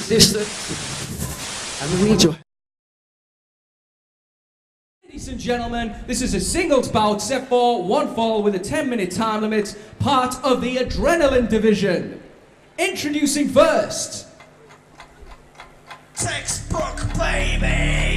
Ladies and gentlemen, this is a singles bout set for one fall with a 10-minute time limit, part of the Adrenaline division. Introducing first, Textbook Baby!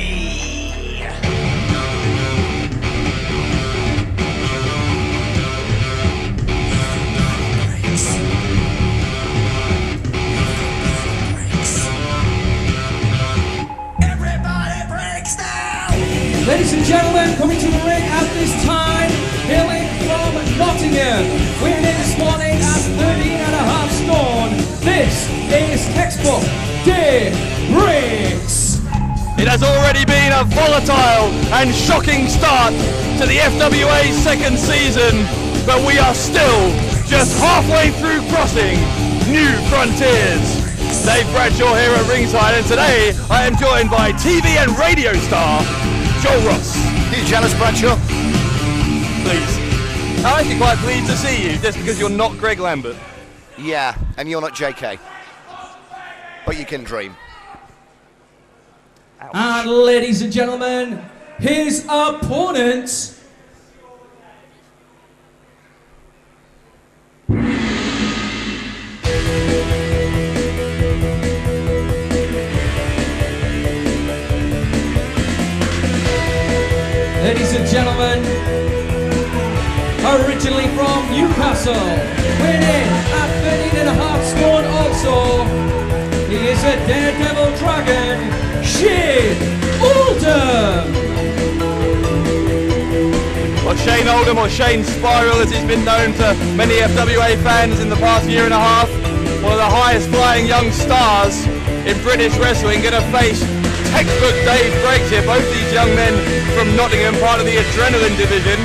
Ladies and gentlemen, coming to the ring at this time, hailing from Nottingham, weighing in this morning at 13.5 stone, this is Textbook Dave Briggs. It has already been a volatile and shocking start to the FWA second season, but we are still just halfway through crossing New Frontiers. Dave Bradshaw here at ringside, and today I am joined by TV and radio star Joel Ross. You jealous, Bradshaw? Please. I'm actually quite pleased to see you, just because you're not Greg Lambert. Yeah, and you're not JK. But you can dream. Ouch. And ladies and gentlemen, his opponent, ladies and gentlemen, originally from Newcastle, weighing in at 13.5 stone also, he is a Daredevil Dragon, Oldham. Well, Shane Oldham, or Shane Spiral as he's been known to many FWA fans in the past year and a half, one of the highest flying young stars in British wrestling, going to face Textbook Dave Briggs here. Both these young men from Nottingham, part of the Adrenaline division.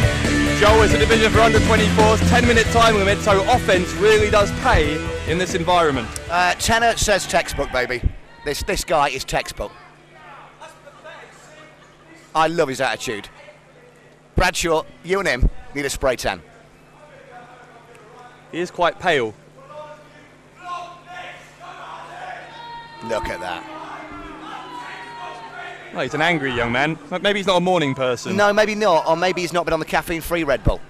Joel is a division for under 24s, 10-minute time limit, so offense really does pay in this environment. Tenor says textbook, baby. This guy is textbook. I love his attitude. Bradshaw, you and him need a spray tan. He is quite pale. Look at that. Well, he's an angry young man. Maybe he's not a morning person. No, maybe not. Or maybe he's not been on the caffeine-free Red Bull.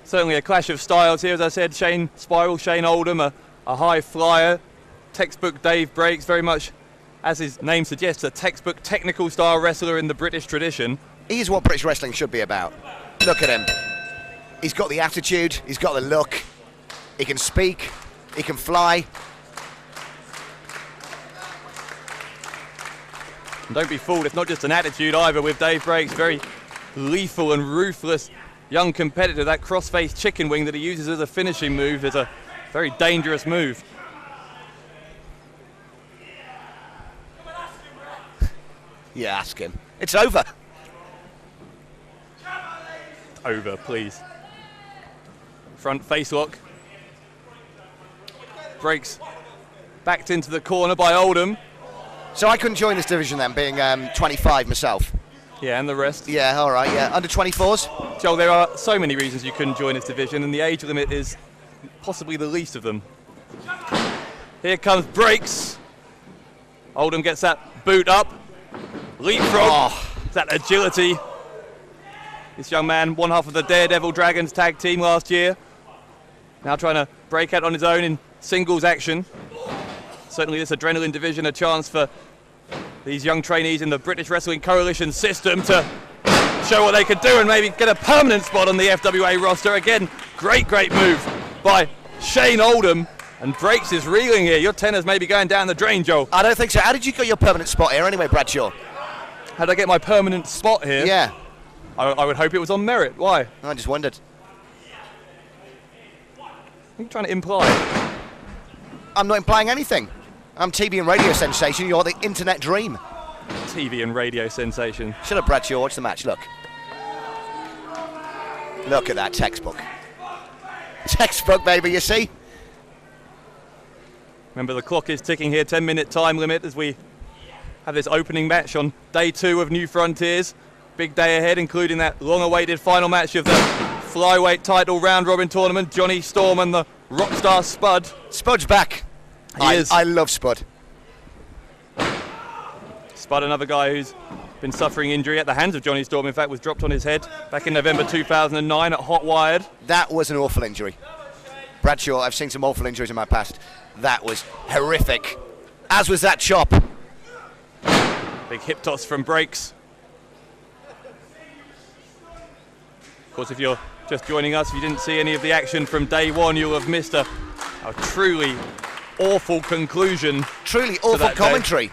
Certainly a clash of styles here, as I said. Shane Spiral, Shane Oldham, a high flyer. Textbook Dave Briggs, very much, as his name suggests, a textbook technical style wrestler in the British tradition. He is what British wrestling should be about. Look at him. He's got the attitude, he's got the look, he can speak, he can fly. And don't be fooled, it's not just an attitude either with Dave Briggs. Very lethal and ruthless young competitor. That cross-face chicken wing that he uses as a finishing move is a very dangerous move. Yeah, ask him. It's over. Over, please. Front face lock. Briggs backed into the corner by Oldham. So I couldn't join this division then, being 25 myself. Yeah, and the rest. Yeah, all right, yeah. Under 24s? Joel, there are so many reasons you couldn't join this division, and the age limit is possibly the least of them. Here comes Briggs. Oldham gets that boot up. Leapfrog. Oh. That agility. This young man, one half of the Daredevil Dragons tag team last year. Now trying to break out on his own in singles action. Certainly this Adrenaline division a chance for these young trainees in the British Wrestling Coalition system to show what they could do and maybe get a permanent spot on the FWA roster. Again, great move by Shane Oldham. And Briggs is reeling here. Your tenor's maybe going down the drain, Joel. I don't think so. How did you get your permanent spot here anyway, Bradshaw? How did I get my permanent spot here? Yeah. I would hope it was on merit. Why? I just wondered. What are you trying to imply? I'm not implying anything. I'm TV and radio sensation. You're the internet dream. TV and radio sensation. Shut up, Bradshaw. Watch the match. Look. Look at that textbook. Textbook, baby, you see? Remember, the clock is ticking here, 10-minute time limit as we have this opening match on day 2 of New Frontiers. Big day ahead, including that long-awaited final match of the flyweight title round-robin tournament. Jonny Storm and the Rockstar Spud. Spud's back. I love Spud. Spud, another guy who's been suffering injury at the hands of Jonny Storm, in fact, was dropped on his head back in November 2009 at Hot Wired. That was an awful injury. Bradshaw, I've seen some awful injuries in my past. That was horrific. As was that chop. Big hip toss from Breaks. Of course, if you're just joining us, if you didn't see any of the action from day one, you'll have missed a truly awful conclusion. Truly awful commentary.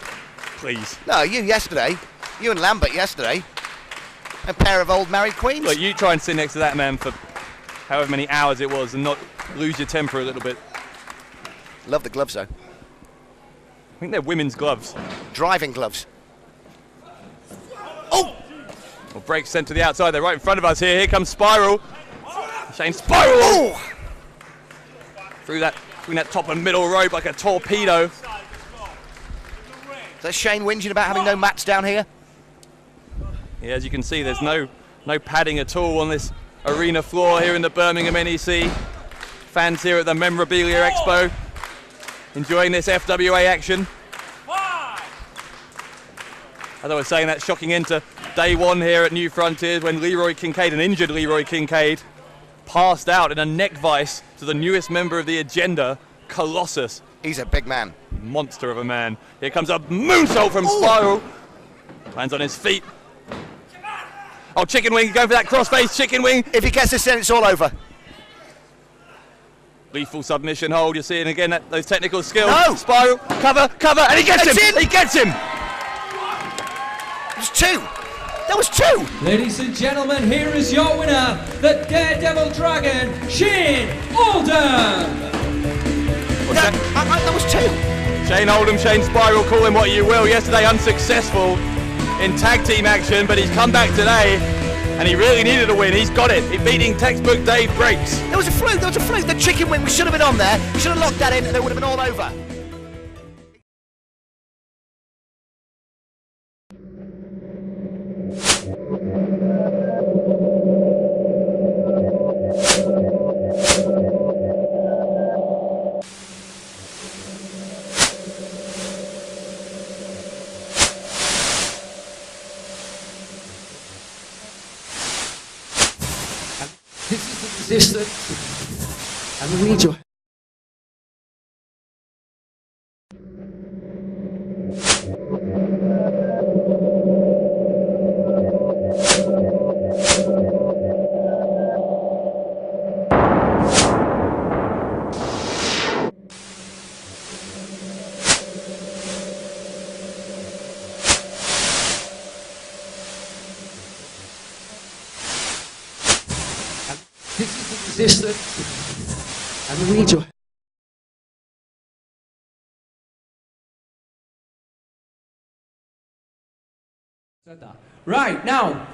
Please. No, you yesterday. You and Lambert yesterday. A pair of old married queens. Look, you try and sit next to that man for however many hours it was and not lose your temper a little bit. Love the gloves, though. I think they're women's gloves. Driving gloves. Oh! Well, Breaks sent to the outside. They're right in front of us here. Here comes Spiral. Shane Spiral! Oh! Through that top and middle rope like a torpedo. Is that Shane whinging about having no mats down here? Yeah, as you can see, there's no padding at all on this arena floor here in the Birmingham NEC. Fans here at the Memorabilia Expo enjoying this FWA action. As I was saying, that shocking end to day one here at New Frontiers when Leroy Kincaid, an injured Leroy Kincaid, passed out in a neck vice to the newest member of the agenda, Colossus. He's a big man. Monster of a man. Here comes a moonsault from Spiral. Lands on his feet. Oh, Chicken Wing, going for that crossface Chicken Wing. If he gets this in, it's all over. Lethal submission hold. You're seeing again those technical skills. No! Spiral, cover, and he gets him! He gets him! It was two. That was two. Ladies and gentlemen, here is your winner, the Daredevil Dragon, Shane Oldham. That was two. Shane Oldham, Shane Spiral, call him what you will. Yesterday unsuccessful in tag team action, but he's come back today and he really needed a win. He's got it. He's beating textbook Dave Breaks. There was a fluke. The Chicken Wing, we should have been on there. We should have locked that in and it would have been all over. This is the resistance. And we need you. This is the resistance. And we need you. Right, now,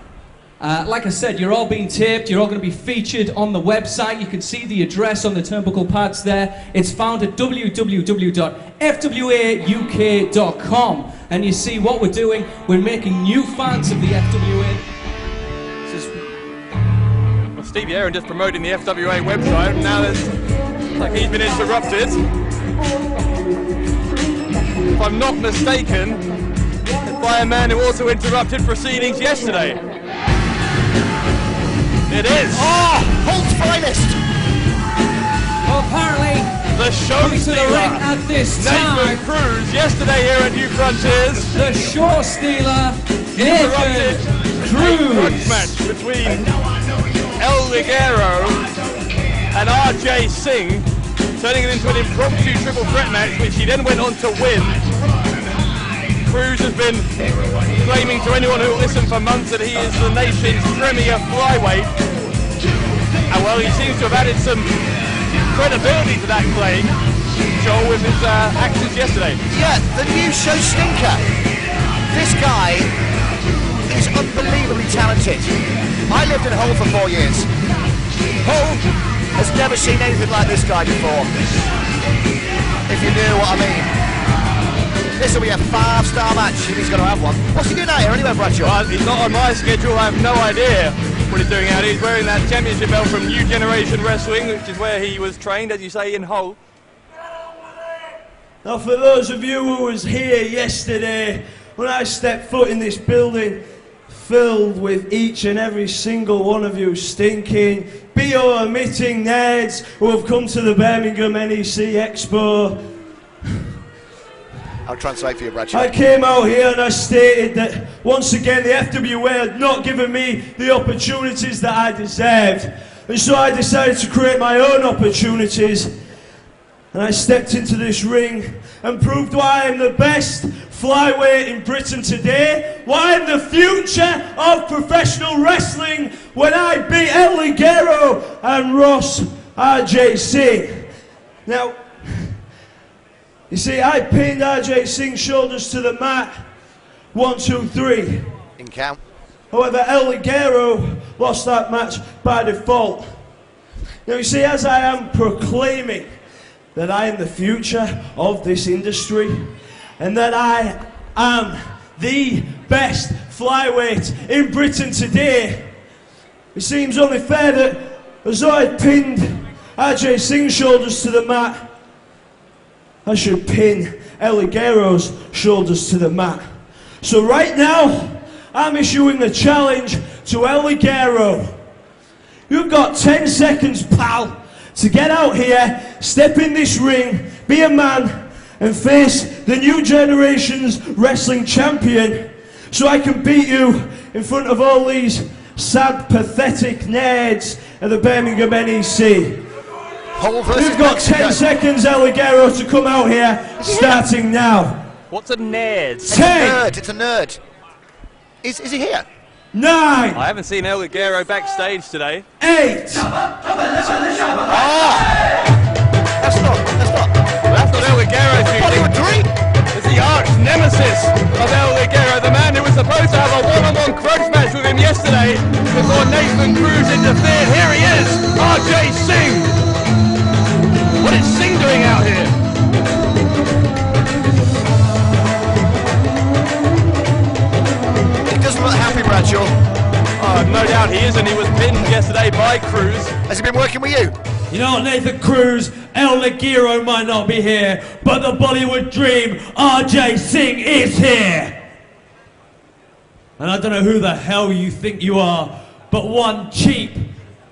like I said, you're all being taped, you're all going to be featured on the website. You can see the address on the turnbuckle pads there. It's found at www.fwauk.com. And you see what we're doing, we're making new fans of the FWA. Well, Steve Aaron just promoting the FWA website, and now there's like he's been interrupted. If I'm not mistaken, by a man who also interrupted proceedings yesterday. It is. Oh, Holt's finest. Well, apparently, the show to the ring at this time. Cruz yesterday here at New Frontiers. The show stealer, Interrupted Cruz. match between Ligero and RJ Singh, turning it into an impromptu triple threat match, which he then went on to win. Cruz has been claiming to anyone who will listen for months that he is the nation's premier flyweight. And well, he seems to have added some credibility to that claim, Joel, with his actions yesterday. Yeah, the new show stinker. This guy is unbelievably talented. I lived in Hull for 4 years. Hull has never seen anything like this guy before. If you knew what I mean. This will be a 5-star match if he's going to have one. What's he doing out here anyway, Bradshaw? Well, he's not on my schedule. I have no idea what he's doing out here. He's wearing that championship belt from New Generation Wrestling, which is where he was trained, as you say, in Hull. Now, for those of you who was here yesterday, when I stepped foot in this building, filled with each and every single one of you stinking, BO-emitting nerds who have come to the Birmingham NEC Expo, I'll translate for you, Bradshaw. I came out here and I stated that once again the FWA had not given me the opportunities that I deserved. And so I decided to create my own opportunities. And I stepped into this ring and proved why I'm the best flyweight in Britain today, why I'm the future of professional wrestling, when I beat El Ligero and Ross RJ Singh. Now, you see, I pinned RJ Singh's shoulders to the mat, 1, 2, 3. In count. However, El Ligero lost that match by default. Now, you see, as I am proclaiming that I am the future of this industry and that I am the best flyweight in Britain today, it seems only fair that as though I pinned RJ Singh's shoulders to the mat, I should pin El Ligero's shoulders to the mat. So right now, I'm issuing the challenge to El Ligero. You've got 10 seconds, pal, to get out here, step in this ring, be a man, and face the new generation's wrestling champion, so I can beat you in front of all these sad, pathetic nerds at the Birmingham NEC. You've got 10 seconds, El Ligero, to come out here, starting now. What's a nerd? 10. It's a nerd. Is he here? 9. I haven't seen El Ligero backstage today. 8. That's not. Well, that's not El Ligero, Bollywood dream. It's the arch nemesis of El Ligero, the man who was supposed to have a one-on-one grudge match with him yesterday before Nathan Cruz interfered. Here he is, RJ Singh. What is Singh doing out here? He doesn't look happy, Bradshaw. Oh, no doubt he is, and he was pinned yesterday by Cruz. Has he been working with you? You know what, Nathan Cruz, El Ligero might not be here, but the Bollywood dream, RJ Singh, is here. And I don't know who the hell you think you are, but one cheap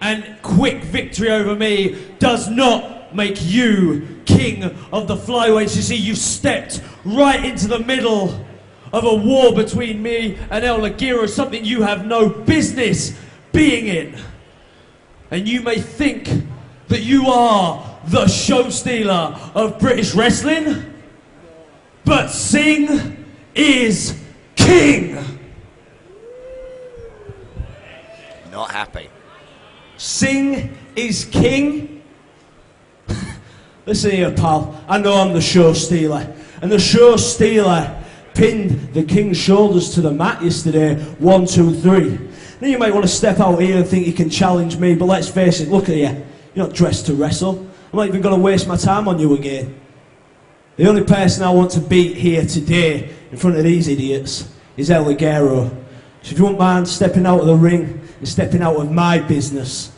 and quick victory over me does not make you king of the flyweights. You see, you stepped right into the middle of a war between me and El Ligero, something you have no business being in. And you may think that you are the show stealer of British wrestling, but Singh is king. Not happy. Singh is king? Listen here, pal. I know I'm the show stealer. And the show stealer pinned the king's shoulders to the mat yesterday, 1, 2, 3. Now you might want to step out here and think you can challenge me, but let's face it, look at you. You're not dressed to wrestle. I'm not even going to waste my time on you again. The only person I want to beat here today, in front of these idiots, is El Ligero. So if you won't mind stepping out of the ring and stepping out of my business.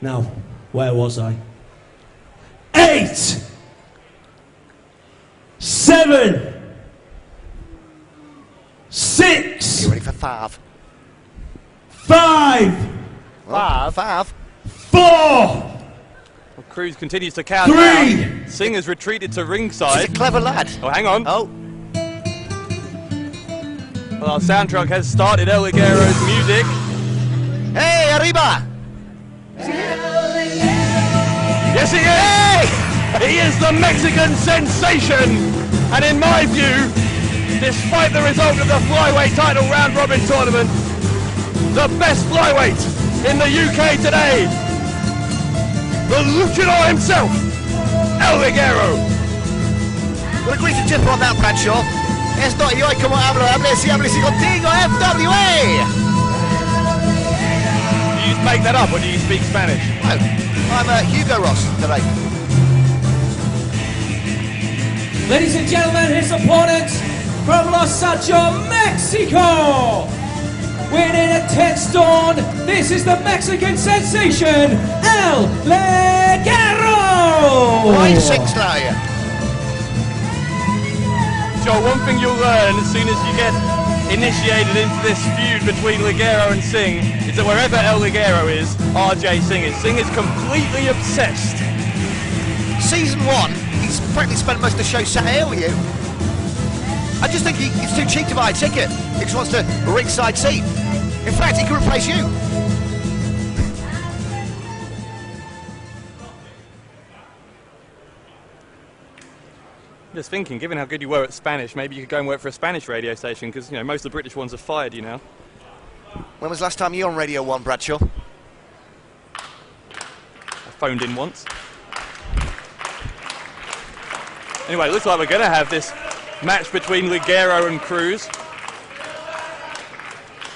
Now, where was I? 8. 7. 6. You ready for 5? 5. 5. 4. Well, Cruz continues to count 3. down. Singh has retreated to He's ringside. a clever lad. Oh, hang on. Oh, Well, our soundtrack has started El Ligero's music. hey, arriba! Yes, he is! He is the Mexican sensation! And in my view, despite the result of the flyweight title round robin tournament, the best flyweight in the UK today, the luchador himself, El Ligero. Well, agree to tip on that, Bradshaw. Esto y hoy como hablo, hable si contigo, FWA! Do you make that up or do you speak Spanish? No, I'm Hugo Ross today. Ladies and gentlemen, his opponent from Los Angeles, Mexico. Weighing in at 10 stone, this is the Mexican sensation, El Ligero. Right, 6 now, yeah. Joel, one thing you'll learn as soon as you get initiated into this feud between Ligero and Singh is that wherever El Ligero is, RJ Singh is. Singh is completely obsessed. Season 1, he's practically spent most of the show sat here with you. I just think he's too cheap to buy a ticket. He just wants a ringside seat. In fact, he could replace you. Just thinking, given how good you were at Spanish, maybe you could go and work for a Spanish radio station, because you know most of the British ones have fired you now. When was the last time you were on Radio 1, Bradshaw? I phoned in once. Anyway, it looks like we're going to have this match between Ligero and Cruz.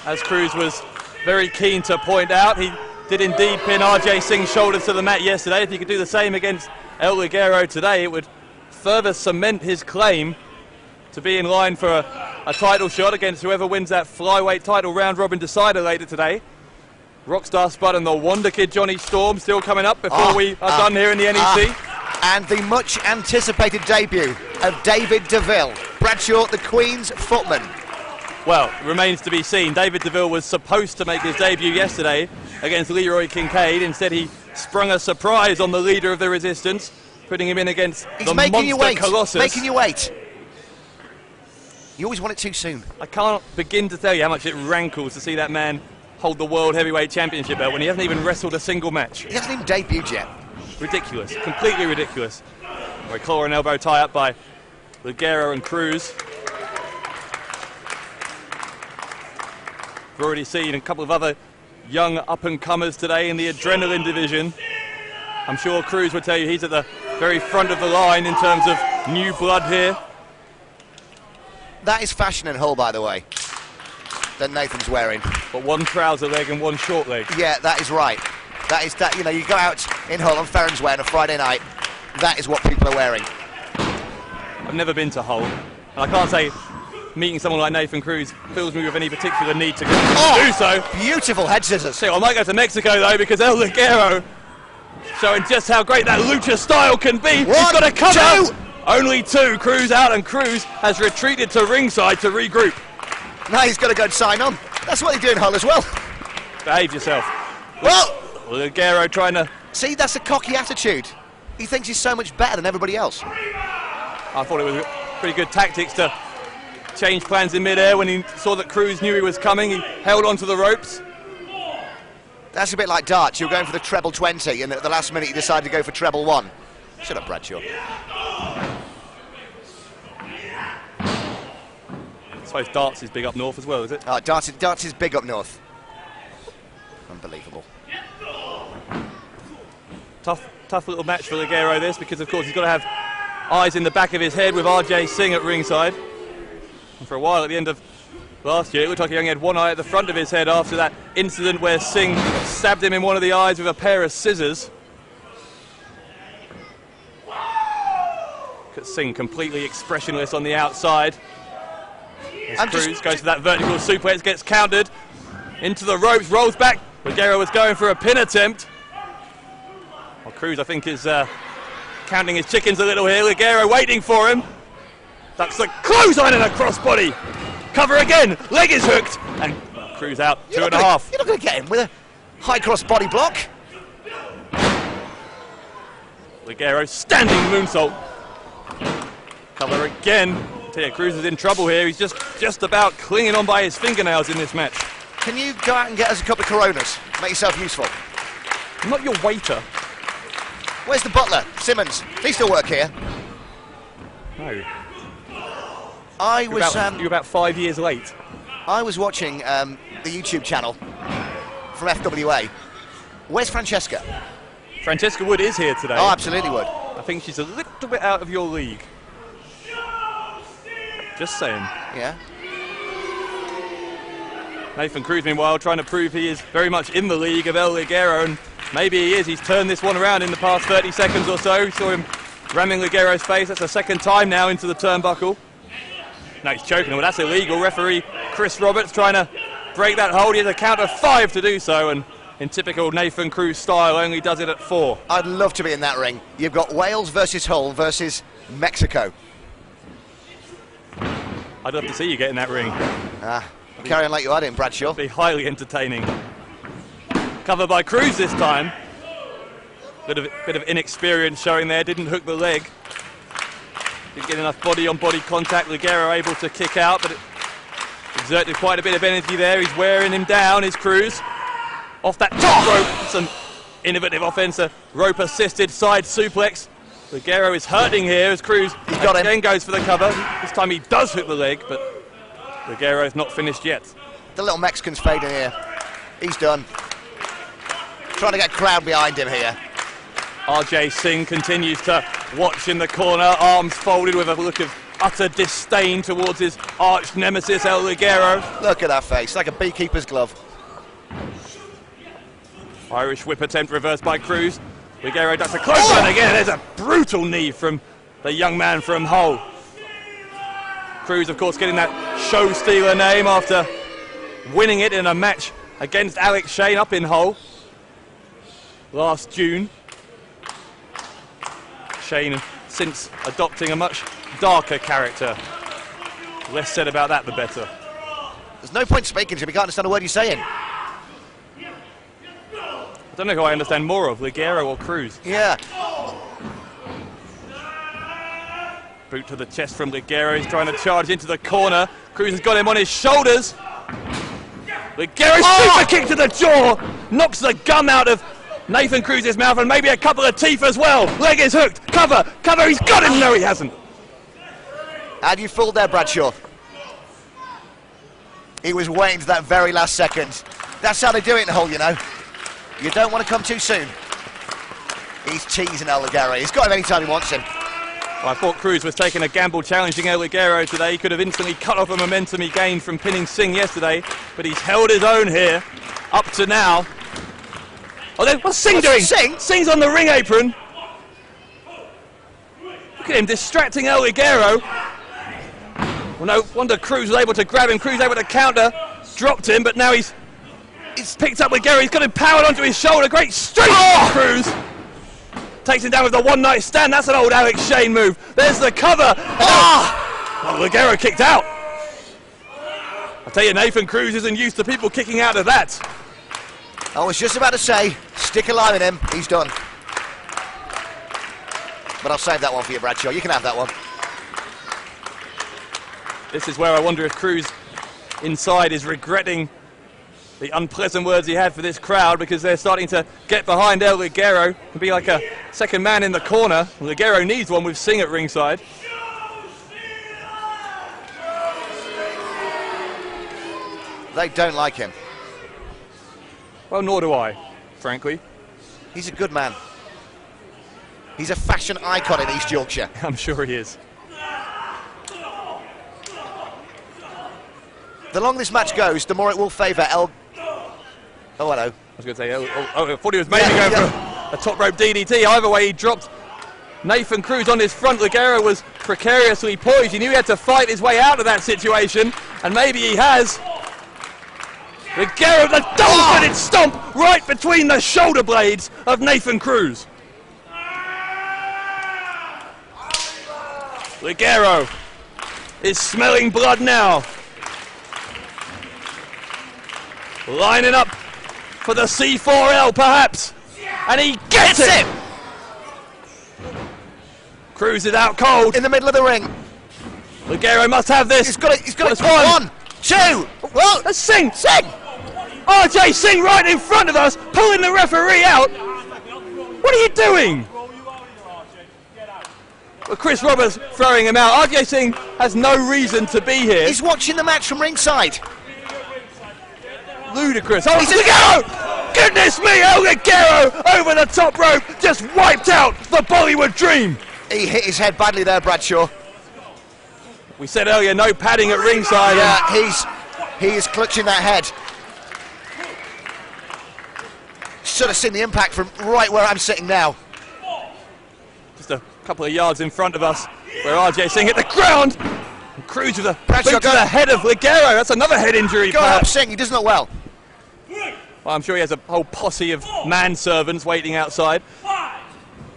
As Cruz was very keen to point out, he did indeed pin RJ Singh's shoulders to the mat yesterday. If he could do the same against El Ligero today, it would further cement his claim to be in line for a title shot against whoever wins that flyweight title round robin decider later today. Rockstar Spud and the Wonder Kid Jonny Storm still coming up before we are done here in the NEC. And the much anticipated debut of David Deville, Bradshaw, the Queen's footman. Well, it remains to be seen. David Deville was supposed to make his debut yesterday against Leroy Kincaid. Instead, he sprung a surprise on the leader of the Resistance, putting him in against the monster Colossus. Making you wait. You always want it too soon. I can't begin to tell you how much it rankles to see that man hold the World Heavyweight Championship belt when he hasn't even wrestled a single match. He hasn't even debuted yet. Ridiculous, completely ridiculous. A collar and elbow tie up by Ligero and Cruz. We've already seen a couple of other young up-and-comers today in the adrenaline division. I'm sure Cruz would tell you he's at the very front of the line in terms of new blood here. That is fashion in Hull, by the way, that Nathan's wearing. But one trouser leg and one short leg. Yeah, that is right. That is that. You know, you go out in Hull on Ferrens Way on a Friday night. That is what people are wearing. I've never been to Hull, and I can't say meeting someone like Nathan Cruz fills me with any particular need to do so. Beautiful head scissors. So I might go to Mexico though, because El Ligero showing just how great that lucha style can be. He's got to come out. Only two. Cruz out, and Cruz has retreated to ringside to regroup. Now he's got to go and sign on. That's what they do in Hull as well. Behave yourself. Well, Ligero trying to... See, that's a cocky attitude. He thinks he's so much better than everybody else. I thought it was pretty good tactics to change plans in mid-air when he saw that Cruz knew he was coming. He held onto the ropes. That's a bit like darts. You're going for the treble 20, and at the last minute you decide to go for treble 1. Shut up, Bradshaw. I suppose darts is big up north as well, is it? Darts is big up north. Unbelievable. Tough little match for Ligero this, because of course he's got to have eyes in the back of his head with RJ Singh at ringside. And for a while at the end of last year, it looked like he only had one eye at the front of his head after that incident where Singh stabbed him in one of the eyes with a pair of scissors. Look at Singh completely expressionless on the outside. As Cruz goes for that vertical suplex, gets countered into the ropes, rolls back. Ligero was going for a pin attempt. Well, Cruz, I think, is counting his chickens a little here. Ligero waiting for him. That's the clothesline and a crossbody. Cover again. Leg is hooked. And Cruz out. Two and a half. You're not going to get him with a high cross body block. Ligero standing moonsault. Cover again. Cruz is in trouble here. He's just about clinging on by his fingernails in this match. Can you go out and get us a couple of Coronas? Make yourself useful. I'm not your waiter. Where's the butler? Simmons. He still work here? No. You're about 5 years late. I was watching the YouTube channel from FWA. Where's Francesca? Francesca Wood is here today. Oh, absolutely Wood. I think she's a little bit out of your league. Just saying. Yeah. Nathan Cruz, meanwhile, trying to prove he is very much in the league of El Ligero, and maybe he is. He's turned this one around in the past 30 seconds or so. Saw him ramming Ligero's face. That's the second time now into the turnbuckle. No, he's choking him. Well, that's illegal. Referee Chris Roberts trying to break that hold. He has a count of 5 to do so, and in typical Nathan Cruz style, only does it at 4. I'd love to be in that ring. You've got Wales versus Hull versus Mexico. I'd love to see you get in that ring. Carry on like you had in, Bradshaw. Be highly entertaining. Covered by Cruz this time. Bit of inexperience showing there, didn't hook the leg. Didn't get enough body-on-body contact. Ligero able to kick out, but it exerted quite a bit of energy there. He's wearing him down, is Cruz. Off that top rope, some innovative offense, a rope-assisted side suplex. Ligero is hurting here as Cruz again goes for the cover. This time he does hook the leg, but Ligero is not finished yet. The little Mexican's fading here. He's done. Trying to get crowd behind him here. RJ Singh continues to watch in the corner, arms folded with a look of utter disdain towards his arch nemesis El Ligero. Look at that face, like a beekeeper's glove. Irish whip attempt reversed by Cruz. Ligero does a close one again. There's a brutal knee from the young man from Hull. Cruz, of course, getting that show stealer name after winning it in a match against Alex Shane up in Hull last June. Shane since adopting a much darker character. Less said about that, the better. There's no point speaking to him, he can't understand a word he's saying. I don't know who I understand more of, Ligero or Cruz. Yeah. Boot to the chest from Ligero, he's trying to charge into the corner. Cruz has got him on his shoulders. Ligero, super kick to the jaw, knocks the gum out of Nathan Cruz's mouth and maybe a couple of teeth as well. Leg is hooked, cover, he's got him, no he hasn't. And you fooled there, Bradshaw. He was waiting to that very last second. That's how they do it in Hull, you know. You don't want to come too soon. He's teasing El Ligero. He's got him anytime he wants him. Well, I thought Cruz was taking a gamble challenging El Ligero today. He could have instantly cut off the momentum he gained from pinning Singh yesterday, but he's held his own here up to now. Oh, then, what's Singh doing? Singh's on the ring apron. Look at him distracting El Ligero. Well, no wonder Cruz was able to grab him. Cruz able to counter, dropped him, but now he's picked up Ligero. He's got him powered onto his shoulder. Great straight Cruz. Takes him down with the one-night stand. That's an old Alex Shane move. There's the cover. Oh, Ligero kicked out. I tell you, Nathan Cruz isn't used to people kicking out of that. I was just about to say, stick a line in him. He's done. But I'll save that one for you, Bradshaw. You can have that one. This is where I wonder if Cruz inside is regretting the unpleasant words he had for this crowd, because they're starting to get behind El Ligero and be like a second man in the corner. Ligero needs one with Singh at ringside. They don't like him. Well, nor do I, frankly. He's a good man. He's a fashion icon in East Yorkshire. I'm sure he is. The longer this match goes, the more it will favour El... Oh, hello. I was going to say, I thought he was maybe going for a top rope DDT. Either way, he dropped Nathan Cruz on his front. Ligero was precariously poised. He knew he had to fight his way out of that situation, and maybe he has. Ligero, the double-footed stomp right between the shoulder blades of Nathan Cruz. Ligero is smelling blood now. Lining up for the C4L, perhaps. And he gets it! Cruz is out cold. In the middle of the ring. Ligero must have this. He's got it. One, two. Well, that's Singh. RJ Singh right in front of us, pulling the referee out. What are you doing? Well, Chris Roberts throwing him out. RJ Singh has no reason to be here. He's watching the match from ringside. Ludicrous. Oh, it's Ligero! Goodness me, El Ligero over the top rope, just wiped out the Bollywood dream. He hit his head badly there, Bradshaw. We said earlier, no padding at ringside. Yeah, he is clutching that head. Should have seen the impact from right where I'm sitting now. Just a couple of yards in front of us, where RJ Singh hit the ground. And Cruz with a boot to the head of Ligero. That's another head injury. Go up, Singh. He does not well. Well, I'm sure he has a whole posse of manservants waiting outside.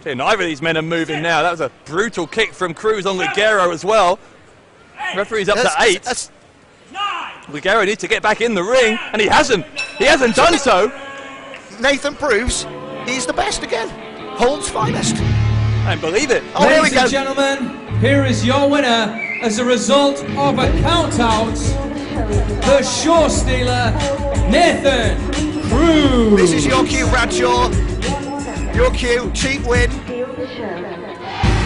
Neither of these men are moving now. That was a brutal kick from Cruz on Ligero as well. Referee's up to 8. Ligero needs to get back in the ring, and he hasn't. He hasn't done so. Nathan proves he's the best again. Hull's finest. I don't believe it. Oh, there we Ladies go. and gentlemen, here is your winner as a result of a count-out, the show stealer, Nathan Cruz. This is your cue, Bradshaw. Your cue, cheap win.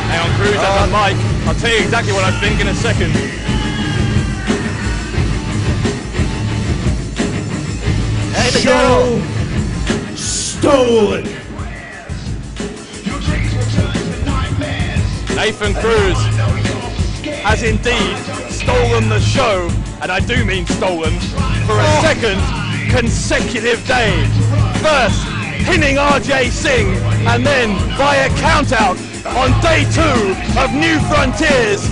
Hang on, Cruz, that's on Mike. I'll tell you exactly what I think in a second. There we Show go. stolen. Nathan Cruz has indeed stolen the show, and I do mean stolen, for a second consecutive day. First, pinning RJ Singh, and then via countout on day 2 of New Frontiers,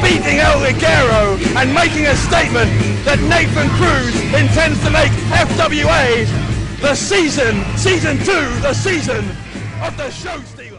beating El Ligero and making a statement that Nathan Cruz intends to make FWA the season 2, the season of the show stealer.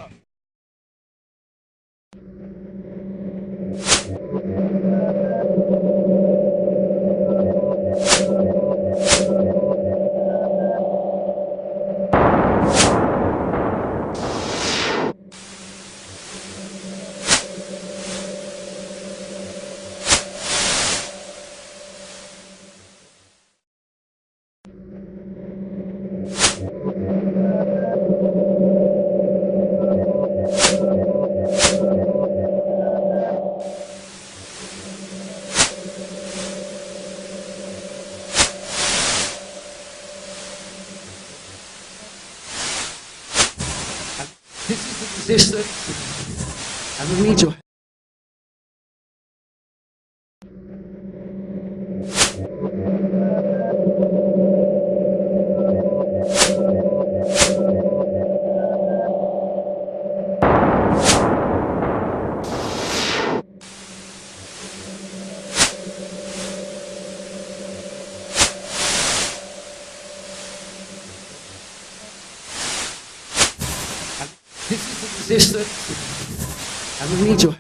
And we need you. And we need you.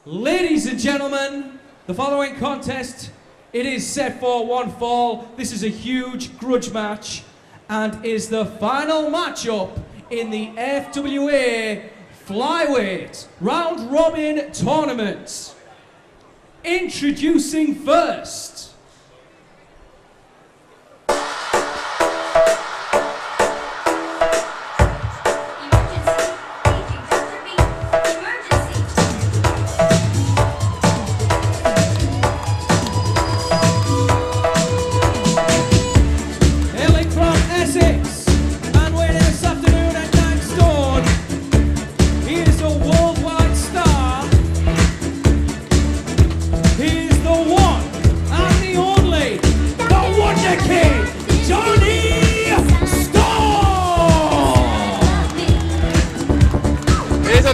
Ladies and gentlemen, the following contest, it is set for one fall. This is a huge grudge match and is the final matchup in the FWA Flyweight Round Robin Tournament. Introducing first,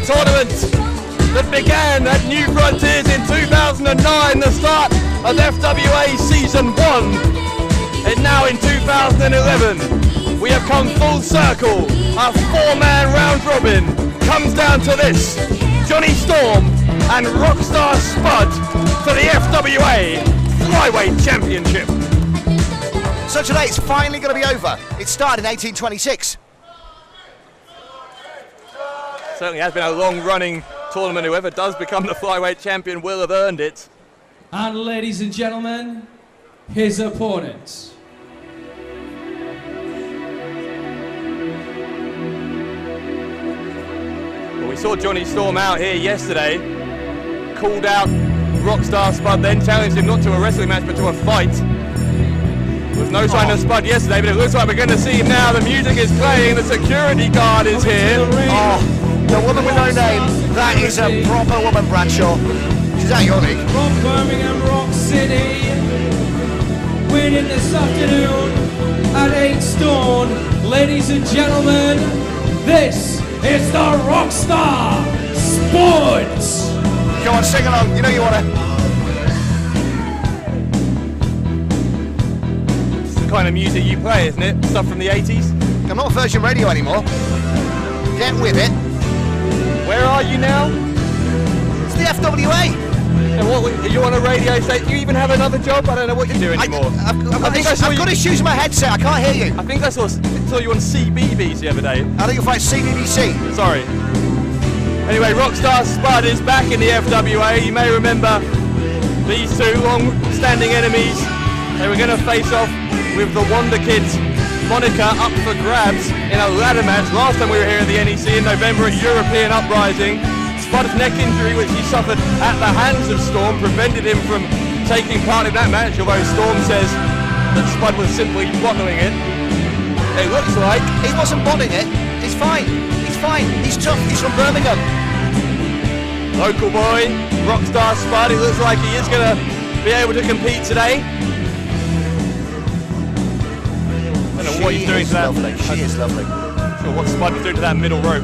tournament that began at New Frontiers in 2009, the start of FWA Season 1, and now in 2011 we have come full circle. Our 4-man round robin comes down to this: Jonny Storm and Rockstar Spud for the FWA Flyweight Championship. So today it's finally going to be over. It started in 1826. Certainly has been a long-running tournament. Whoever does become the flyweight champion will have earned it. and ladies and gentlemen, his opponent. Well, we saw Jonny Storm out here yesterday, called out Rockstar Spud, then challenged him not to a wrestling match but to a fight. There was no sign of Spud yesterday, but it looks like we're going to see him now. The music is playing, the security guard is here. The woman with no name. That is a proper woman, Bradshaw. Is that your league? From Birmingham, Rock City, winning this afternoon at 8 stone. Ladies and gentlemen, this is the Rockstar Spud. Go on, sing along. You know you want to. the kind of music you play, isn't it? Stuff from the 80s? I'm not Virgin Radio anymore. Get with it. Where are you now? It's the FWA. And what, are you on a radio station? Do you even have another job? I don't know what you do anymore. I've got issues with my headset, I can't hear you. I think I saw you on CBBC the other day. I think you'll find CBBC. Sorry. Anyway, Rockstar Spud is back in the FWA. You may remember these two long-standing enemies. They were going to face off with the Wonder Kids moniker up for grabs in a ladder match. Last time we were here at the NEC in November at European Uprising. Spud's neck injury, which he suffered at the hands of Storm, prevented him from taking part in that match, although Storm says that Spud was simply bottling it. It looks like he wasn't bottling it. He's fine. He's fine. He's tough. He's from Birmingham. Local boy, Rockstar Spud. It looks like he is going to be able to compete today. I don't know what he's doing to that. She is lovely. Not sure what Spud was doing to that middle rope.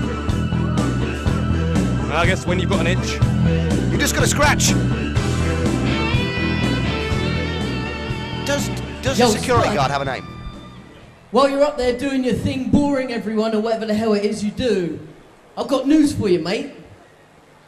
Well, I guess when you've got an itch, you're just going to scratch. Does the security guard have a name? While you're up there doing your thing, boring everyone or whatever the hell it is you do, I've got news for you, mate.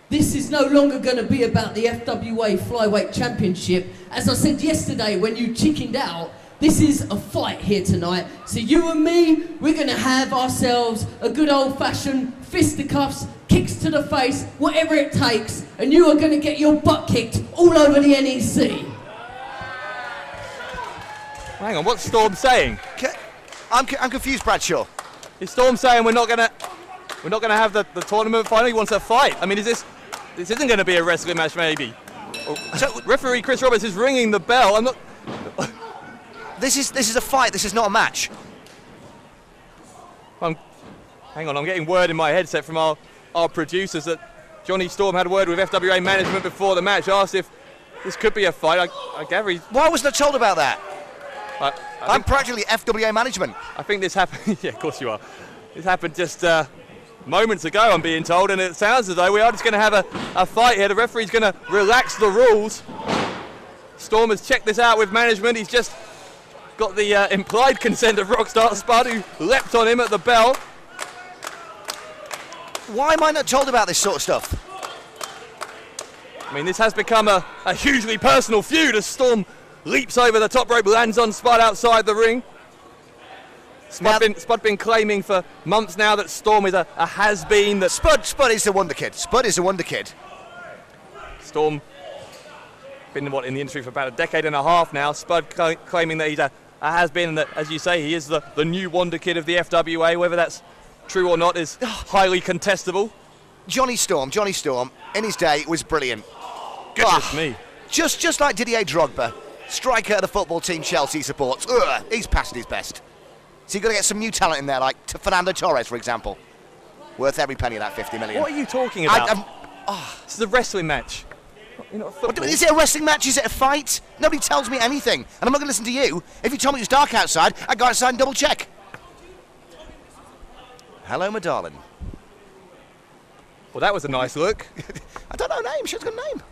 This is no longer going to be about the FWA Flyweight Championship. As I said yesterday when you chickened out, this is a fight here tonight. So you and me, we're going to have ourselves a good old-fashioned fisticuffs, kicks to the face, whatever it takes, and you are going to get your butt kicked all over the NEC. Hang on, what's Storm saying? I'm confused, Bradshaw. Is Storm saying we're not gonna have the tournament final? He wants a fight. I mean, this isn't going to be a wrestling match, maybe? So, referee Chris Roberts is ringing the bell. I'm not. This is a fight. This is not a match. Hang on, I'm getting word in my headset from our producers that Jonny Storm had a word with FWA management before the match, asked if this could be a fight. I gather he's... Why wasn't I told about that? I'm practically FWA management. I think this happened... Yeah, of course you are. This happened just moments ago, I'm being told, and it sounds as though we are just going to have a fight here. The referee's going to relax the rules. Storm has checked this out with management. He's just got the implied consent of Rockstar Spud, who leapt on him at the bell. Why am I not told about this sort of stuff? I mean, this has become a hugely personal feud as Storm leaps over the top rope, lands on Spud outside the ring. Spud been claiming for months now that Storm is a has-been. That Spud is the wonder kid. Spud is the wonder kid. Storm been in the industry for about a decade and a half now. Spud claiming that he's a has-been, and that, as you say, he is the new wonder kid of the FWA. Whether that's true or not is highly contestable. Jonny Storm, in his day was brilliant. Goodness me. Just like Didier Drogba, striker of the football team Chelsea supports. He's past his best. So you've got to get some new talent in there, like Fernando Torres, for example. Worth every penny of that 50 million. What are you talking about? This is a wrestling match. Is it a wrestling match? Is it a fight? Nobody tells me anything. And I'm not going to listen to you. If you told me it was dark outside, I'd go outside and double check. Hello, my darling. Well, that was a nice look. I don't know her name. She's got a name.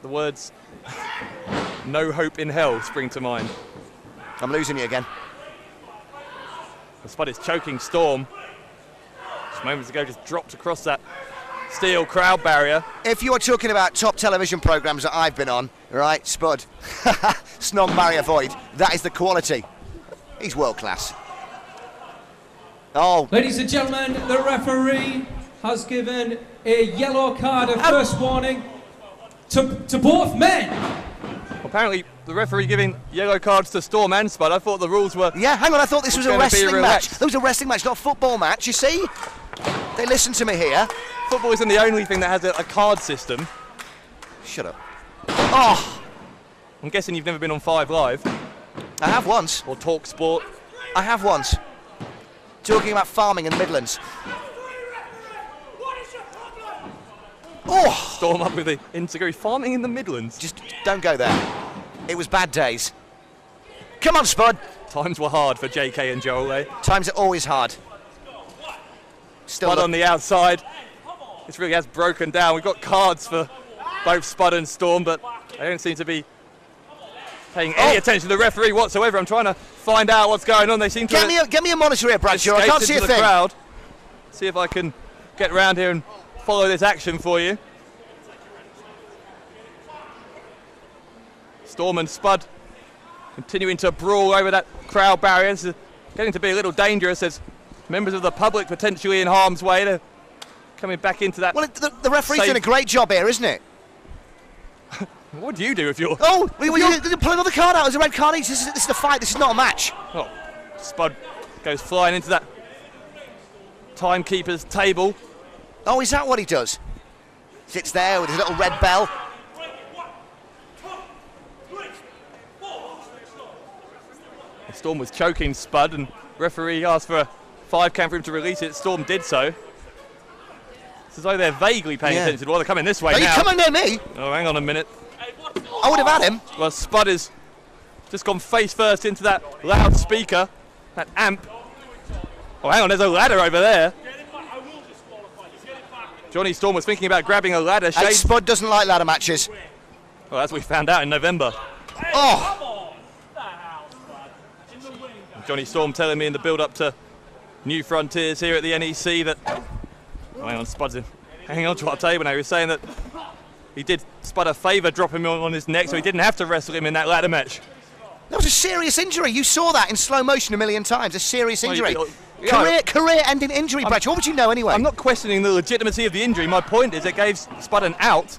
The words "no hope in hell" spring to mind. I'm losing you again. Spud is choking Storm. Just moments ago, just dropped across that steel crowd barrier. If you are talking about top television programmes that I've been on, right, Spud, Snog Barrier Void, that is the quality. He's world class. Oh. Ladies and gentlemen, the referee has given a yellow card, a first warning to both men. Apparently, the referee giving yellow cards to Storm and Spud. I thought the rules were... Yeah, hang on, I thought this was a wrestling match. That was a wrestling match, not a football match, you see? They listen to me here. Football isn't the only thing that has a card system. Shut up. Oh! I'm guessing you've never been on 5 Live. I have once. Or Talk Sport. I have once. Talking about farming in the Midlands. Oh! Storm up with the integrity. Farming in the Midlands. Just don't go there. It was bad days. Come on, Spud. Times were hard for JK and Joel, eh? Times are always hard. Spud on the outside. This really has broken down. We've got cards for both Spud and Storm, but they don't seem to be paying any attention to the referee whatsoever. I'm trying to find out what's going on. They seem to get me a monitor here, Bradshaw. I can't see a thing. Crowd. See if I can get around here and follow this action for you. Storm and Spud continuing to brawl over that crowd barrier. This is getting to be a little dangerous as members of the public potentially in harm's way. They're coming back into that. Well, the referee's doing a great job here, isn't it? What do you do if you're... Oh, you're pulling another card out. There's a red card. This is a fight. This is not a match. Oh, Spud goes flying into that timekeeper's table. Oh, is that what he does? Sits there with his little red bell. The Storm was choking Spud and referee asked for a 5 count for him to release it. Storm did so. It's as though they're vaguely paying attention. Well, they're coming this way now. Are you coming near me? Oh, hang on a minute. I would have had him. Well, Spud has just gone face first into that loudspeaker, that amp. Oh, hang on, there's a ladder over there. Jonny Storm was thinking about grabbing a ladder. And Spud doesn't like ladder matches. Well, as we found out in November. Oh! Jonny Storm telling me in the build-up to New Frontiers here at the NEC that... Oh, hang on, Spud's hanging on to our table now. He was saying that he did Spud a favour dropping him on his neck so he didn't have to wrestle him in that ladder match. That was a serious injury. You saw that in slow motion a million times. A serious injury. Well, Career-ending injury, Bradshaw. What would you know anyway? I'm not questioning the legitimacy of the injury. My point is it gave Spud an out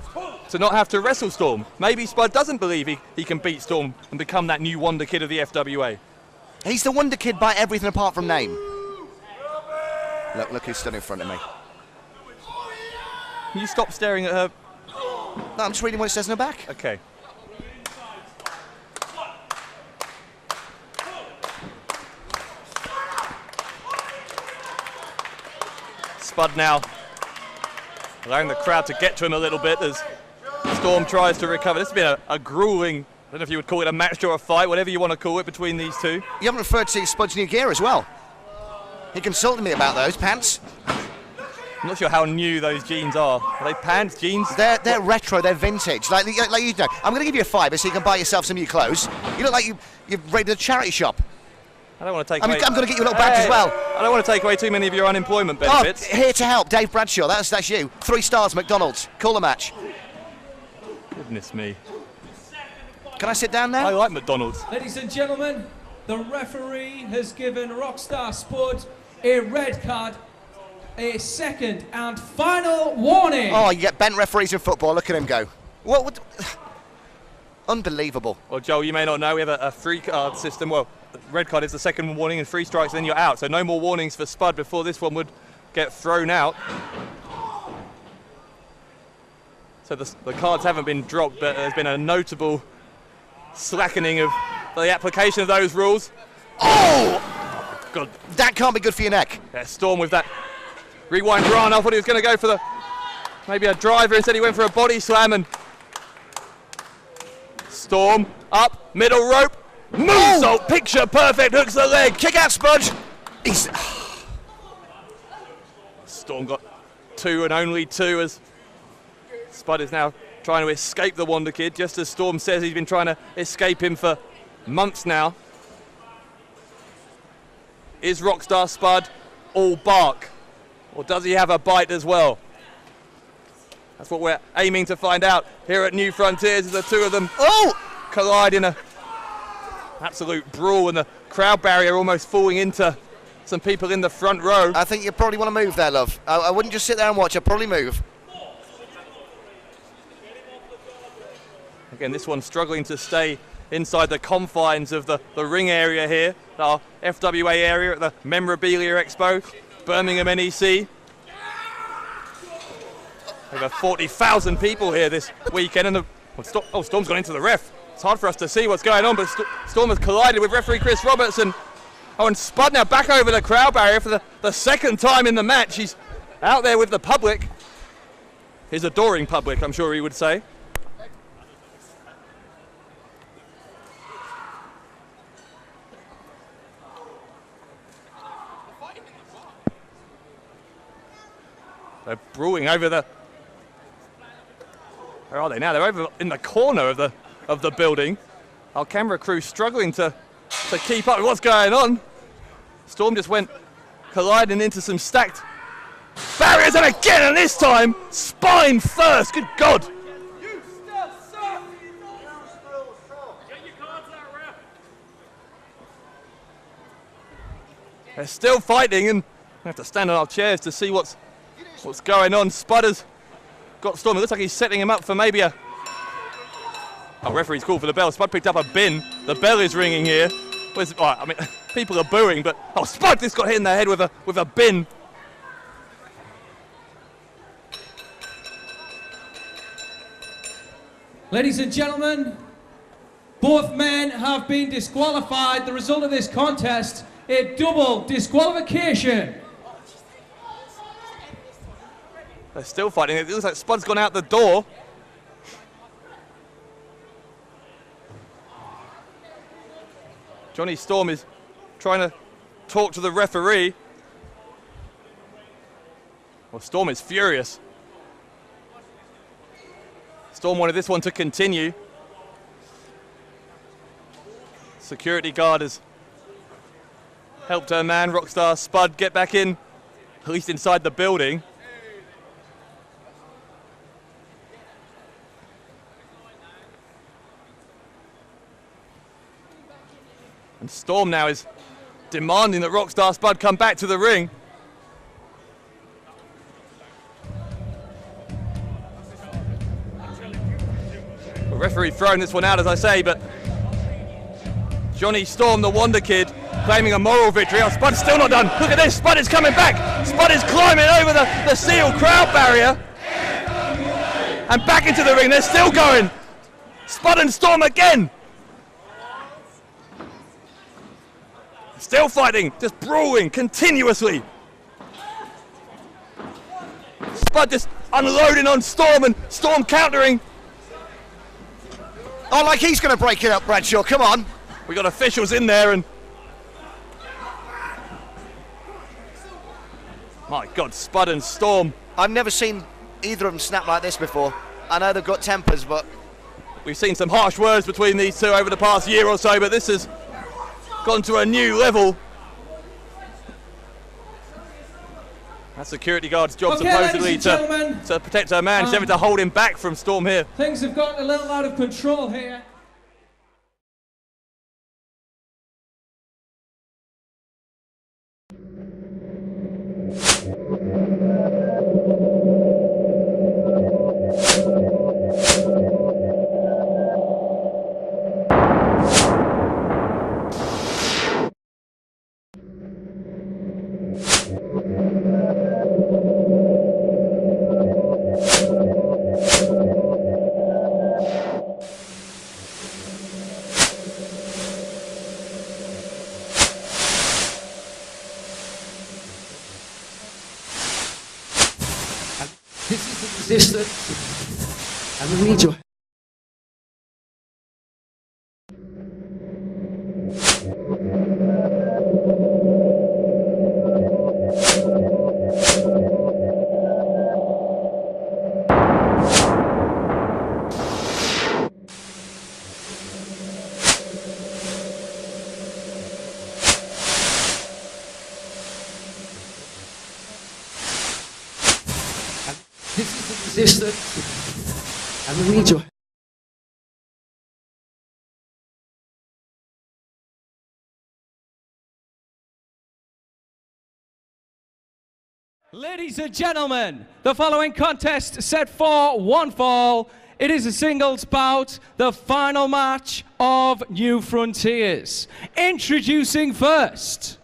to not have to wrestle Storm. Maybe Spud doesn't believe he can beat Storm and become that new wonder kid of the FWA. He's the wonder kid by everything apart from name. Look who's stood in front of me. Can you stop staring at her? No, I'm just reading what it says in the back. Okay. Spud now allowing the crowd to get to him a little bit as Storm tries to recover. This has been a grueling, I don't know if you would call it a match or a fight, whatever you want to call it, between these two. You haven't referred to Spud's new gear as well. He consulted me about those pants. I'm not sure how new those jeans are. Are they pants, jeans? They're retro, they're vintage. Like you know, I'm going to give you a fiver so you can buy yourself some new clothes. You look like you've raided a charity shop. I don't want to take away... I'm going to get you a little badge as well. I don't want to take away too many of your unemployment benefits. Oh, here to help, Dave Bradshaw. That's you. 3 stars, McDonald's. Call the match. Goodness me. Can I sit down now? I like McDonald's. Ladies and gentlemen, the referee has given Rockstar Spud a red card, a second and final warning. Oh, you get bent referees in football. Look at him go. What? Unbelievable. Well, Joel, you may not know, we have a free card system. Well, red card is the second warning and 3 strikes, then you're out. So no more warnings for Spud before this one would get thrown out. So the cards haven't been dropped, but there's been a notable slackening of the application of those rules. Oh! God. That can't be good for your neck. Yeah, Storm with that rewind run. I thought he was going to go for maybe a driver. Instead he went for a body slam, and Storm up, middle rope, moonsault, picture perfect, hooks the leg. Kick out, Spud. Storm got 2 and only 2 as Spud is now trying to escape the Wonder Kid, just as Storm says he's been trying to escape him for months now. Is Rockstar Spud all bark, or does he have a bite as well? That's what we're aiming to find out here at New Frontiers, as the two of them collide in an absolute brawl, and the crowd barrier almost falling into some people in the front row. I think you probably want to move there, love. I wouldn't just sit there and watch, I'd probably move. Again, this one struggling to stay inside the confines of the ring area here, our FWA area at the Memorabilia Expo, Birmingham NEC. Over 40,000 people here this weekend, and Storm's gone into the ref. It's hard for us to see what's going on, but Storm has collided with referee Chris Robertson. Oh, and Spud now back over the crowd barrier for the second time in the match. He's out there with the public, his adoring public, I'm sure he would say. They're brewing over the... Where are they now? They're over in the corner of the building. Our camera crew struggling to keep up with what's going on. Storm just went colliding into some stacked barriers, and again, and this time, spine first. Good God. They're still fighting, and we have to stand on our chairs to see what's going on. Spud has got Storm. It looks like he's setting him up for maybe a... Oh, referee's called for the bell. Spud picked up a bin. The bell is ringing here. I mean, people are booing, but... Oh, Spud just got hit in the head with a bin. Ladies and gentlemen, both men have been disqualified. The result of this contest, a double disqualification. They're still fighting. It looks like Spud's gone out the door. Jonny Storm is trying to talk to the referee. Well, Storm is furious. Storm wanted this one to continue. Security guard has helped her man, Rockstar Spud, get back in, at least inside the building. And Storm now is demanding that Rockstar Spud come back to the ring. The referee throwing this one out, as I say, but Jonny Storm, the Wonder Kid, claiming a moral victory. Oh, Spud's still not done. Look at this, Spud is coming back. Spud is climbing over the steel crowd barrier and back into the ring. They're still going. Spud and Storm again. Still fighting, just brawling continuously. Spud just unloading on Storm, and Storm countering. Oh, like he's going to break it up, Bradshaw, come on. We got officials in there, and my God, Spud and Storm. I've never seen either of them snap like this before. I know they've got tempers, but... We've seen some harsh words between these two over the past year or so, but this has gone to a new level. That security guard's job supposedly to protect her man. She's having to hold him back from Storm here. Things have gotten a little out of control here. Resistance, and we need your... Resistance, and we need your... Ladies and gentlemen, the following contest set for one fall. It is a singles bout, the final match of New Frontiers. Introducing first,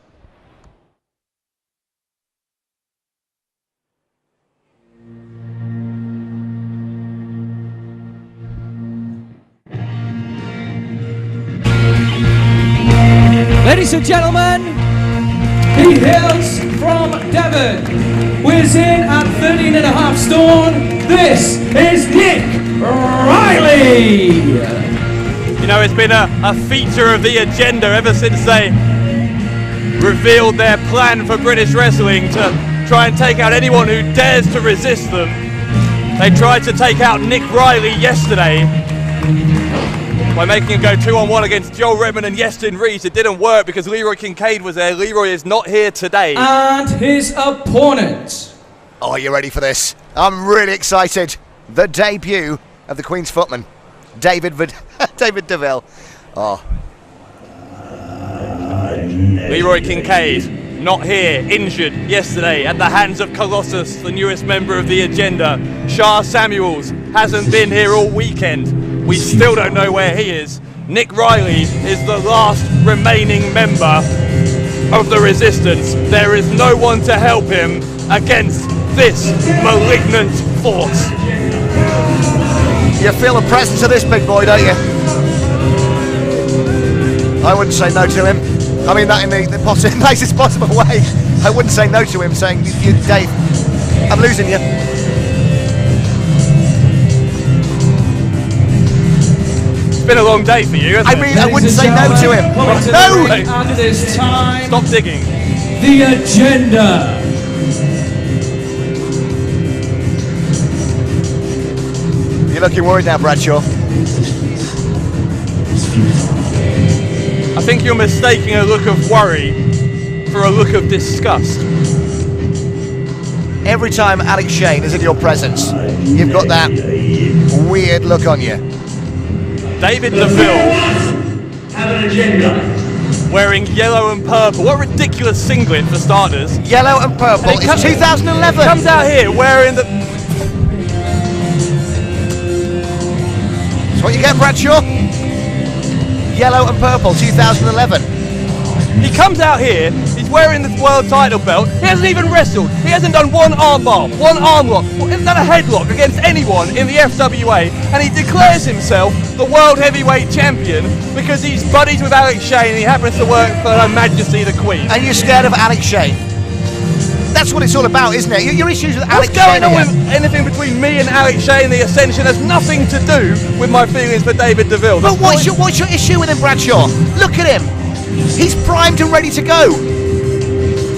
ladies and gentlemen, he hails from Deville, weighs in at 13.5 stone. This is Nick Riley. You know, it's been a feature of the agenda ever since they revealed their plan for British wrestling to try and take out anyone who dares to resist them. They tried to take out Nick Riley yesterday. by making him go 2-on-1 against Joel Redmond and Yestin Rees. It didn't work because Leroy Kincaid was there. Leroy is not here today. And his opponent. Oh, are you ready for this? I'm really excited. The debut of the Queen's footman, David Deville. Oh. Leroy Kincaid, not here, injured yesterday at the hands of Colossus, the newest member of the agenda. Shah Samuels hasn't been here all weekend. We still don't know where he is. Nick Riley is the last remaining member of the Resistance. There is no one to help him against this malignant force. You feel the presence of this big boy, don't you? I wouldn't say no to him. I mean that in the nicest possible way. I wouldn't say no to him saying, Dave, I'm losing you. It's been a long day for you, hasn't I mean, I wouldn't say no to him. No! And it is time. Stop digging. The agenda. You're looking worried now, Bradshaw. I think you're mistaking a look of worry for a look of disgust. Every time Alex Shane is in your presence, you've got that weird look on you. David Deville Have an agenda. wearing yellow and purple. What a ridiculous singlet for starters. Yellow and purple. And It's 2011. Comes out here wearing the... That's what you get, Bradshaw. Yellow and purple, 2011. He comes out here, he's wearing the world title belt, he hasn't even wrestled, he hasn't done one arm bar, one arm lock, he hasn't done a headlock against anyone in the FWA, and he declares himself the world heavyweight champion because he's buddies with Alex Shane and he happens to work for Her Majesty the Queen. And you're scared of Alex Shane. That's what it's all about, isn't it? Your issues with Alex What's going Shane on here. with anything between me and Alex Shane, the Ascension, has nothing to do with my feelings for David Deville. But what's your issue with him, Bradshaw? Look at him. He's primed and ready to go.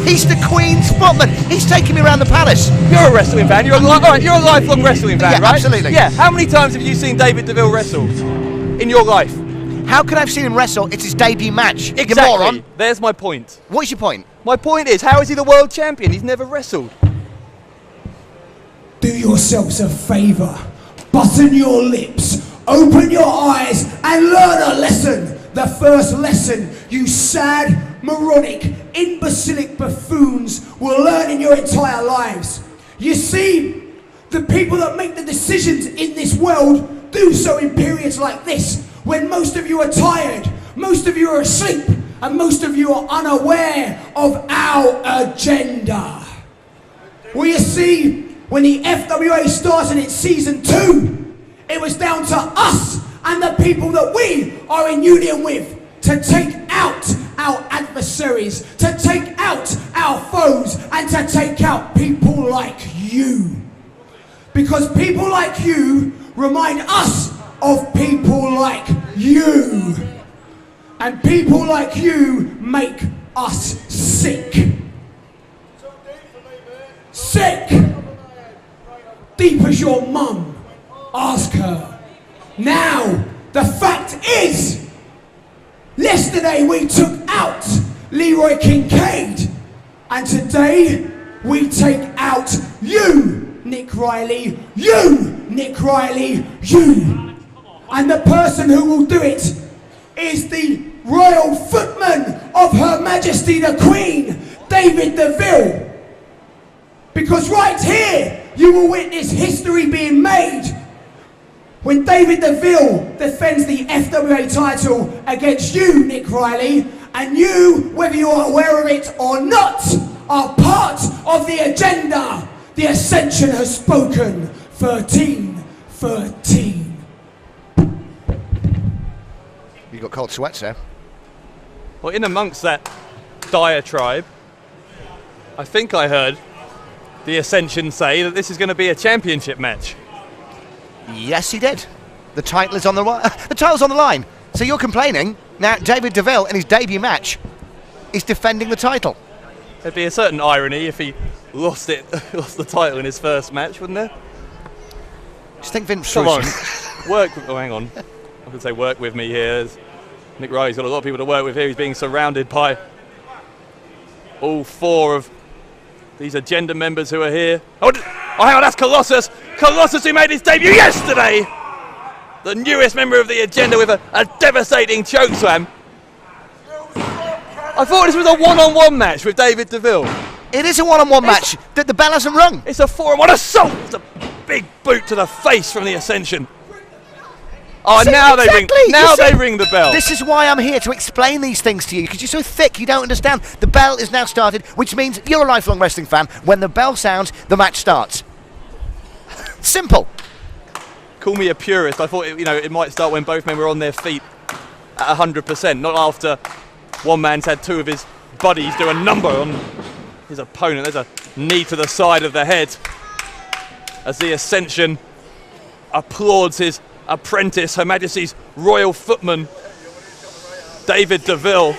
He's the Queen's footman. He's taking me around the palace. You're a wrestling fan. You're a lifelong wrestling fan, Yeah, right? absolutely. Yeah. How many times have you seen David Deville wrestle in your life? How can I have seen him wrestle? It's his debut match. Exactly. You moron. There's my point. What's your point? My point is, how is he the world champion? He's never wrestled. Do yourselves a favour, button your lips, open your eyes and learn a lesson. The first lesson you sad, moronic, imbecilic buffoons will learn in your entire lives. You see, the people that make the decisions in this world do so in periods like this, when most of you are tired, most of you are asleep, and most of you are unaware of our agenda. Well, you see, when the FWA started its season 2, it was down to us and the people that we are in union with to take out our adversaries, to take out our foes, and to take out people like you. Because people like you remind us of people like you. And people like you make us sick. Sick! Deep as your mum. Ask her. Now, the fact is, yesterday we took out Leroy Kincaid, and today we take out you, Nick Riley, you, Nick Riley, you. And the person who will do it is the Royal Footman of Her Majesty the Queen, David Deville. Because right here, you will witness history being made when David Deville defends the FWA title against you, Nick Riley, and you, whether you are aware of it or not, are part of the agenda. The Ascension has spoken. 13-13. You got cold sweats there. Well, in amongst that diatribe, I think I heard the Ascension say that this is going to be a championship match. Yes, he did. The title is on the the title's on the line. So you're complaining now? David Deville in his debut match is defending the title. There'd be a certain irony if he lost the title in his first match, wouldn't there? Just think Vince Come on, Russo. work. Oh, hang on. I could say work with me here. Nick Riley's got a lot of people to work with here. He's being surrounded by all 4 of these agenda members who are here. Oh, hang on, that's Colossus. Colossus, who made his debut yesterday. The newest member of the agenda with a devastating chokeslam. I thought this was a one-on-one match with David Deville. It is a one-on-one match. The bell hasn't rung. It's a 4-on-1 assault. It's a big boot to the face from the Ascension. Oh, See, now exactly. they ring the bell. This is why I'm here, to explain these things to you, because you're so thick you don't understand. The bell is now started, which means you're a lifelong wrestling fan. When the bell sounds, the match starts. Simple. Call me a purist. I thought it might start when both men were on their feet at 100%, not after one man's had 2 of his buddies do a number on his opponent. There's a knee to the side of the head as the Ascension applauds his apprentice, Her Majesty's Royal Footman, David Deville.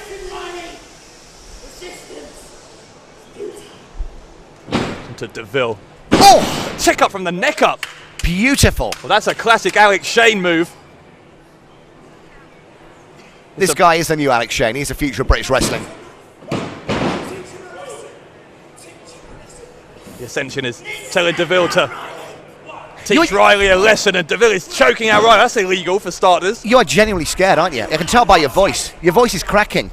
To Deville. Oh! Check up from the neck up. Beautiful. Well, that's a classic Alex Shane move. This guy is the new Alex Shane. He's the future of British wrestling. The Ascension is telling Deville to teach Riley a lesson, and Deville is choking out Riley. That's illegal for starters. You are genuinely scared, aren't you? I can tell by your voice. Your voice is cracking.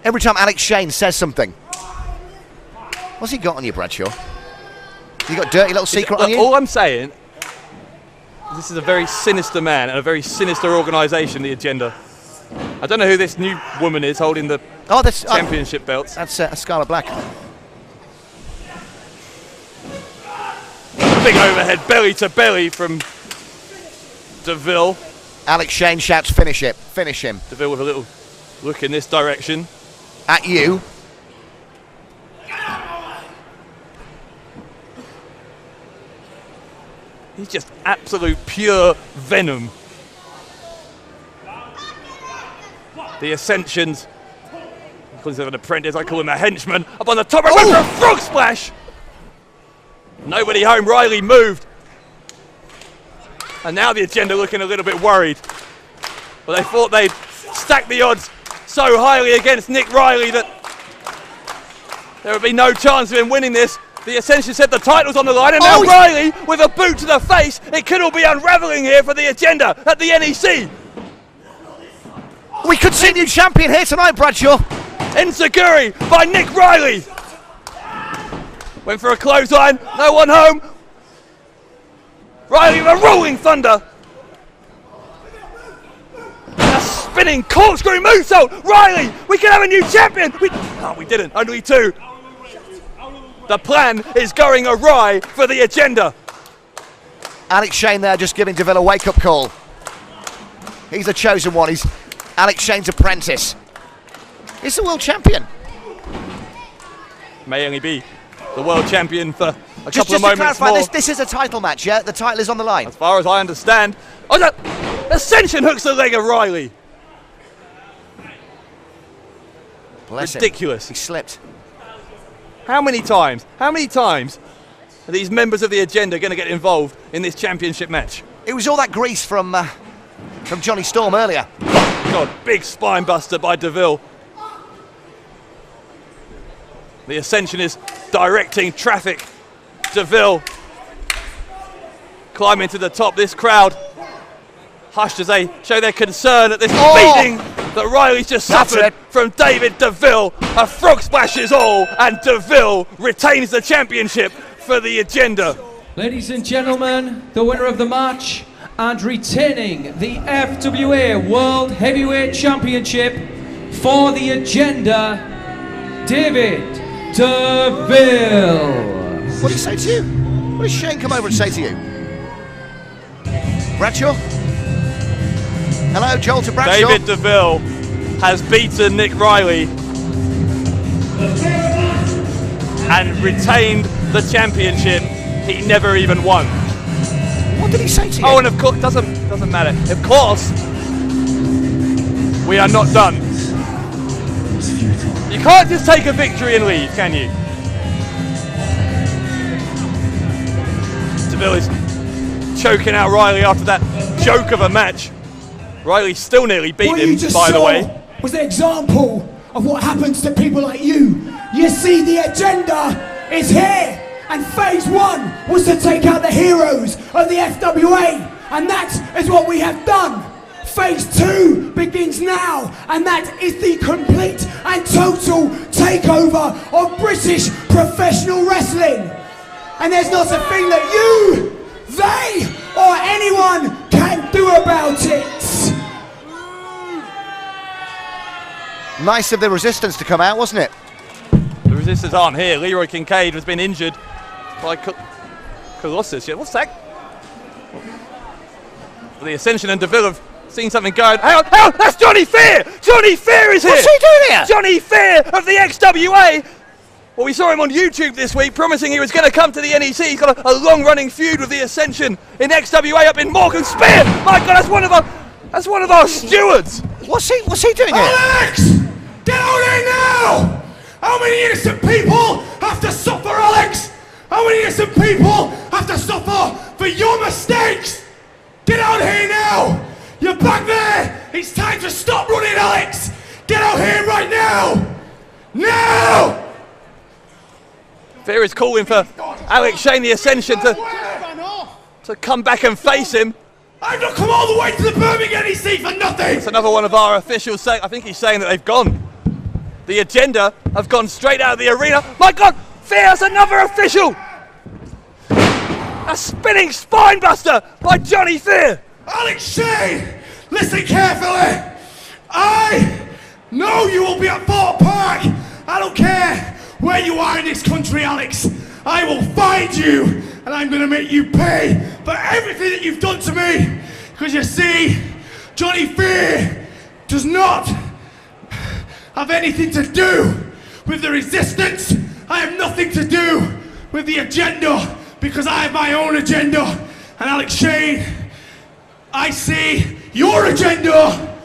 Every time Alex Shane says something. What's he got on you, Bradshaw? You got a dirty little secret on you? All I'm saying, this is a very sinister man and a very sinister organisation, the Agenda. I don't know who this new woman is holding the championship belts. That's Scarlet Black. Big overhead belly to belly from Deville. Alex Shane shouts, finish it. Finish him. Deville with a little look in this direction. At you. He's just absolute pure venom. The Ascensions, he calls him an apprentice, I call him a henchman, up on the top rope for a frog splash! Nobody home, Riley moved. And now the Agenda looking a little bit worried. Well, they thought they'd stack the odds so highly against Nick Riley that there would be no chance of him winning this. The Ascension said the title's on the line, and now Riley with a boot to the face. It could all be unravelling here for the Agenda at the NEC. We could see a new champion here tonight, Bradshaw. Enziguri by Nick Riley. Went for a clothesline, no one home. Riley with a rolling thunder. A spinning corkscrew moonsault. Riley, we can have a new champion. We didn't, only 2. The plan is going awry for the Agenda. Alex Shane there just giving Deville a wake-up call. He's the chosen one. He's Alex Shane's apprentice. He's the world champion. May only be the world champion for a couple of moments more. Just to clarify, this is a title match, yeah? The title is on the line. As far as I understand. Oh, no! Ascension hooks the leg of Riley. Bless Ridiculous. Him. He slipped. How many times are these members of the Agenda going to get involved in this championship match? It was all that grease from Jonny Storm earlier. God, big spine buster by Deville. The Ascension is directing traffic. Deville climbing to the top. This crowd hushed as they show their concern at this beating that Riley's just suffered from David Deville. A frog splash is all, and Deville retains the championship for the Agenda. Ladies and gentlemen, the winner of the match and retaining the FWA World Heavyweight Championship for the Agenda, David Deville. What did he say to you? What did Shane come over and say to you? Bradshaw? Hello, Joel to Bradshaw. David Deville has beaten Nick Riley and retained the championship he never even won. What did he say to you? Oh, and of course, doesn't matter. Of course, we are not done. You can't just take a victory and leave, can you? Deville is choking out Riley after that joke of a match. Riley still nearly beat What him, you just by the saw way. was an example of what happens to people like you. You see, the agenda is here, and phase 1 was to take out the heroes of the FWA, and that is what we have done. Phase 2 begins now, and that is the complete and total takeover of British professional wrestling. And there's not a thing that you, they, or anyone can do about it. Nice of the Resistance to come out, wasn't it? The Resistance aren't here. Leroy Kincaid has been injured by Colossus. Yeah, what's that? The Ascension and Deville have seen something going. Hang on, that's Jonny Fear! Jonny Fear is here! What's he doing here? Jonny Fear of the XWA! Well, we saw him on YouTube this week promising he was going to come to the NEC. He's got a long-running feud with the Ascension in XWA up in Morecambe. Spear! My God, that's one of our stewards! What's he doing here? Alex! Get out here now! How many innocent people have to suffer, Alex? How many innocent people have to suffer for your mistakes? Get out here now! You're back there! It's time to stop running, Alex! Get out here right now! Now! Fear is calling for Alex Shane, the Ascension, to come back and face him. I've not come all the way to the Birmingham NEC for nothing! It's another one of our officials saying, I think he's saying that they've gone. The agenda have gone straight out of the arena. My God, Fear's another official! A spinning spinebuster by Jonny Fear! Alex Shane, listen carefully. I know you will be at Fort Park. I don't care where you are in this country, Alex. I will find you, and I'm going to make you pay for everything that you've done to me. Because you see, Jonny Fear does not have anything to do with the Resistance. I have nothing to do with the agenda, because I have my own agenda. And Alex Shane, I see your agenda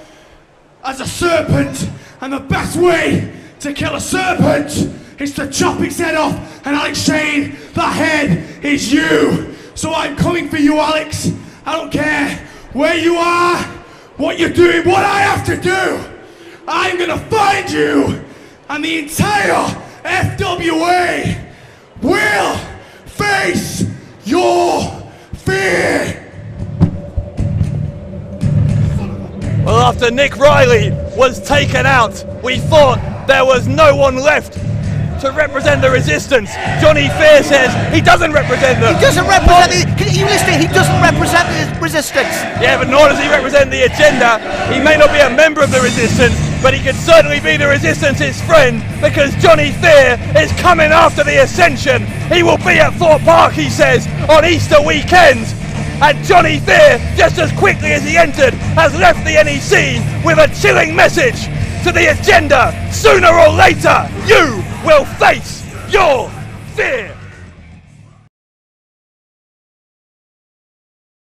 as a serpent, and the best way to kill a serpent is to chop its head off. And Alex Shane, that head is you. So I'm coming for you, Alex. I don't care where you are, what you're doing, what I have to do. I'm gonna find you, and the entire FWA will face your fear. Well, after Nick Riley was taken out, we thought there was no one left to represent the Resistance. Jonny Fear says he doesn't represent them. He doesn't represent you listening? He doesn't represent the Resistance. Yeah, but nor does he represent the agenda. He may not be a member of the Resistance, but he could certainly be the Resistance's friend, because Jonny Fear is coming after the Ascension. He will be at Fort Park, he says, on Easter weekend. And Jonny Fear, just as quickly as he entered, has left the NEC with a chilling message to the agenda. Sooner or later, you will face your fear.